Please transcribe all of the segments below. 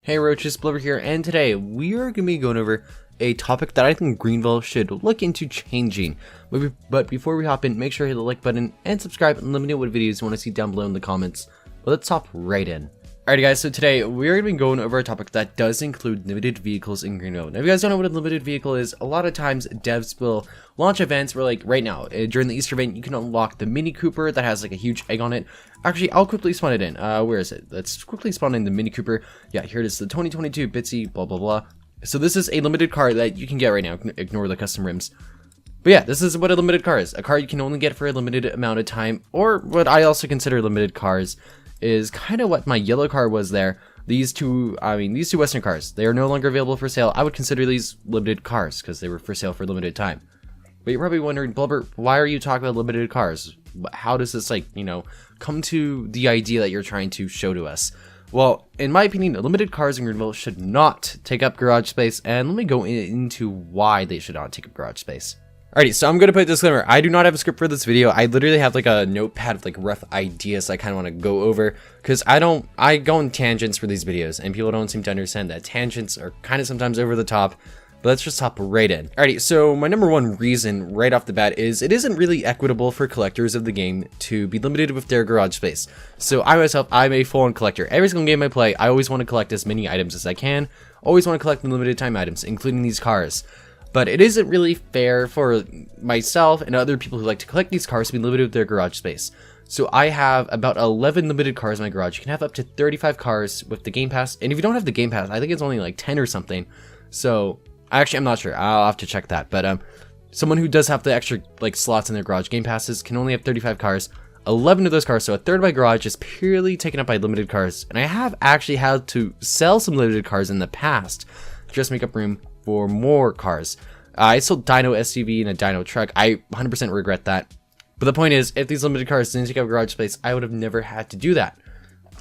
Hey Roaches, Blubber here, and today we are going to be going over a topic that I think Greenville should look into changing. But before we hop in, make sure to hit the like button and subscribe and let me know what videos you want to see down below in the comments. But let's hop right in. Alrighty guys, so today we're going to be going over a topic that does include limited vehicles in Greenville. Now if you guys don't know what a limited vehicle is, a lot of times devs will launch events where, like right now, during the Easter event, you can unlock the Mini Cooper that has like a huge egg on it. Actually, I'll quickly spawn it in. Where is it? Let's quickly spawn in the Mini Cooper. Yeah, here it is, the 2022 Bitsy blah blah blah. So this is a limited car that you can get right now. Ignore the custom rims. But yeah, this is what a limited car is. A car you can only get for a limited amount of time, or what I also consider limited cars is kind of what my yellow car was there. These two Western cars, they are no longer available for sale. I would consider these limited cars because they were for sale for a limited time. But you're probably wondering, Blubber, why are you talking about limited cars? How does this, like, you know, come to the idea that you're trying to show to us? Well, in my opinion, limited cars in Greenville should not take up garage space, and let me go into why they should not take up garage space. Alrighty, so I'm going to put a disclaimer. I do not have a script for this video. I literally have like a notepad of like rough ideas I kind of want to go over, because I go on tangents for these videos, and people don't seem to understand that tangents are kind of sometimes over the top. But let's just hop right in. Alrighty, so my number one reason right off the bat is it isn't really equitable for collectors of the game to be limited with their garage space. So I myself, I'm a full-on collector. Every single game I play, I always want to collect as many items as I can. Always want to collect the limited time items, including these cars. But it isn't really fair for myself and other people who like to collect these cars to be limited with their garage space. So I have about 11 limited cars in my garage. You can have up to 35 cars with the Game Pass. And if you don't have the Game Pass, I think it's only like 10 or something. So actually, I'm not sure. I'll have to check that. But someone who does have the extra like slots in their garage Game Passes can only have 35 cars. 11 of those cars, so a third of my garage is purely taken up by limited cars. And I have actually had to sell some limited cars in the past to just make up room for more cars. I sold Dino SUV and a Dino truck. I 100% regret that. But the point is, if these limited cars didn't take up garage space, I would have never had to do that.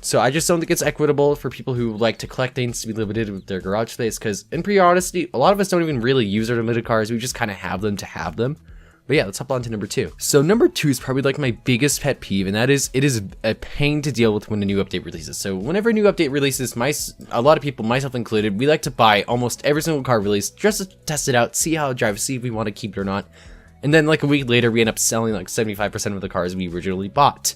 So I just don't think it's equitable for people who like to collect things to be limited with their garage space, because in pretty honesty, a lot of us don't even really use our limited cars. We just kind of have them to have them. But yeah, let's hop on to number two. So number two is probably like my biggest pet peeve, and that is it is a pain to deal with when a new update releases. So whenever a new update releases, a lot of people, myself included, we like to buy almost every single car released just to test it out, see how it drives, see if we want to keep it or not. And then like a week later, we end up selling like 75% of the cars we originally bought.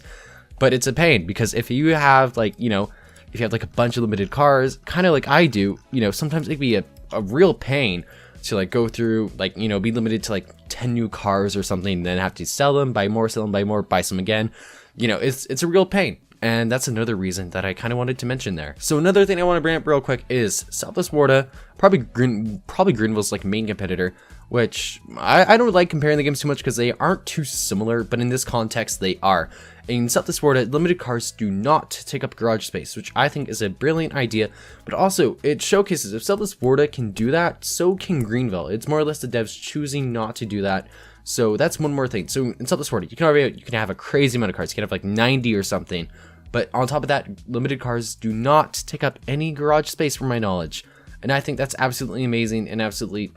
But it's a pain, because if you have like, you know, if you have like a bunch of limited cars, kind of like I do, you know, sometimes it can be a real pain to like go through, like, you know, be limited to like 10 new cars or something, then have to sell them, buy more, sell them, buy more, buy some again. You know, it's a real pain. And that's another reason that I kind of wanted to mention there. So another thing I want to bring up real quick is Southwest Florida, probably Greenville's like main competitor, which I don't like comparing the games too much because they aren't too similar, but in this context they are. In Southwest Florida, limited cars do not take up garage space, which I think is a brilliant idea, but also it showcases if Southwest Florida can do that, so can Greenville. It's more or less the devs choosing not to do that. So that's one more thing. So in Southwest Florida, you can have a crazy amount of cars. You can have like 90 or something. But on top of that, limited cars do not take up any garage space from my knowledge. And I think that's absolutely amazing and absolutely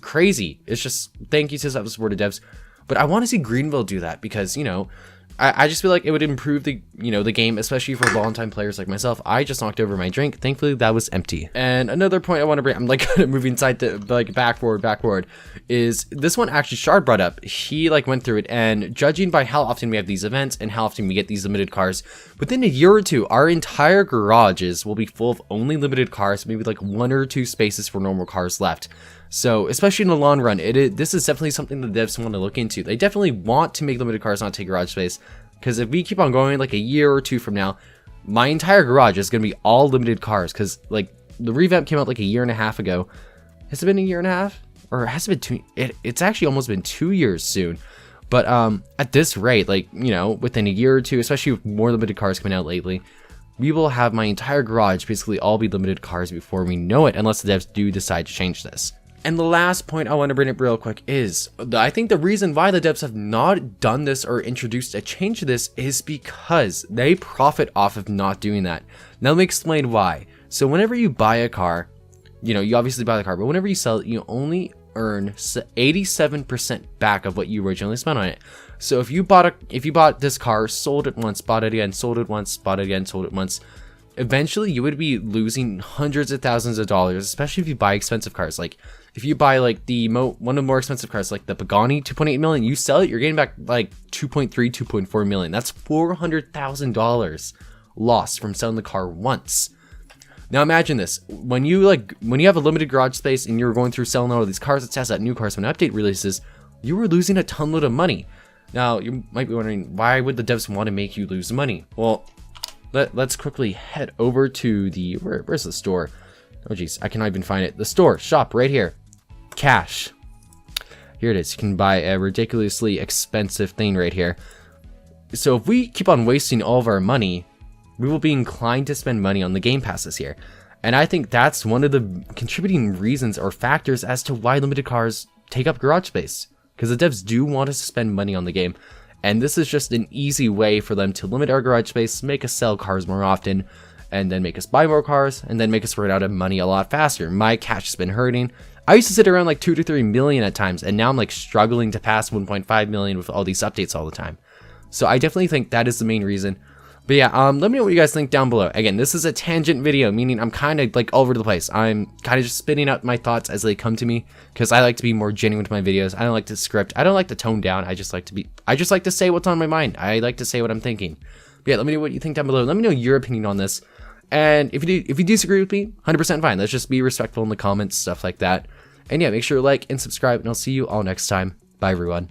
crazy. It's just, thank you to Southwest Florida devs. But I want to see Greenville do that because, you know, I just feel like it would improve the, you know, the game, especially for long-time players like myself. I just knocked over my drink. Thankfully, that was empty. And another point I want to bring, I'm like moving side to like backward, is this one actually Shard brought up. He like went through it, and judging by how often we have these events and how often we get these limited cars, within a year or two, our entire garages will be full of only limited cars, maybe like 1 or 2 spaces for normal cars left. So, especially in the long run, this is definitely something the devs want to look into. They definitely want to make limited cars not take garage space, because if we keep on going like a year or 2 from now, my entire garage is going to be all limited cars, because like the revamp came out like a year and a half ago. Has it been a year and a half? Or has it been 2? It's actually almost been 2 years soon. But at this rate, like, you know, within a year or 2, especially with more limited cars coming out lately, we will have my entire garage basically all be limited cars before we know it, unless the devs do decide to change this. And the last point I want to bring up real quick is, I think the reason why the devs have not done this or introduced a change to this is because they profit off of not doing that. Now let me explain why. So whenever you buy a car, you know, you obviously buy the car, but whenever you sell it, you only earn 87% back of what you originally spent on it. So if you bought this car, sold it once, bought it again, sold it once, bought it again, sold it once, eventually you would be losing hundreds of thousands of dollars, especially if you buy expensive cars. Like if you buy like one of the more expensive cars, like the Pagani 2.8 million, you sell it, you're getting back like 2.4 million. That's $400,000 lost from selling the car once. Now imagine this, when you have a limited garage space and you're going through selling all of these cars, it says that new cars when an update releases, you were losing a ton load of money. Now you might be wondering, why would the devs want to make you lose money? Well, let's quickly head over to the, where's the store? Oh geez, I cannot even find it. The store, shop, right here. Cash. Here it is. You can buy a ridiculously expensive thing right here. So if we keep on wasting all of our money, we will be inclined to spend money on the game pass this year. And I think that's one of the contributing reasons or factors as to why limited cars take up garage space. Because the devs do want us to spend money on the game. And this is just an easy way for them to limit our garage space, make us sell cars more often, and then make us buy more cars, and then make us run out of money a lot faster. My cash has been hurting. I used to sit around like 2 to 3 million at times, and now I'm like struggling to pass 1.5 million with all these updates all the time. So I definitely think that is the main reason. But yeah, let me know what you guys think down below. Again, this is a tangent video, meaning I'm kind of like all over the place. I'm kind of just spitting out my thoughts as they come to me, because I like to be more genuine with my videos. I don't like to script. I don't like to tone down. I just like to say what's on my mind. I like to say what I'm thinking. But yeah, let me know what you think down below. Let me know your opinion on this. And if you disagree with me, 100% fine. Let's just be respectful in the comments, stuff like that. And yeah, make sure to like and subscribe, and I'll see you all next time. Bye, everyone.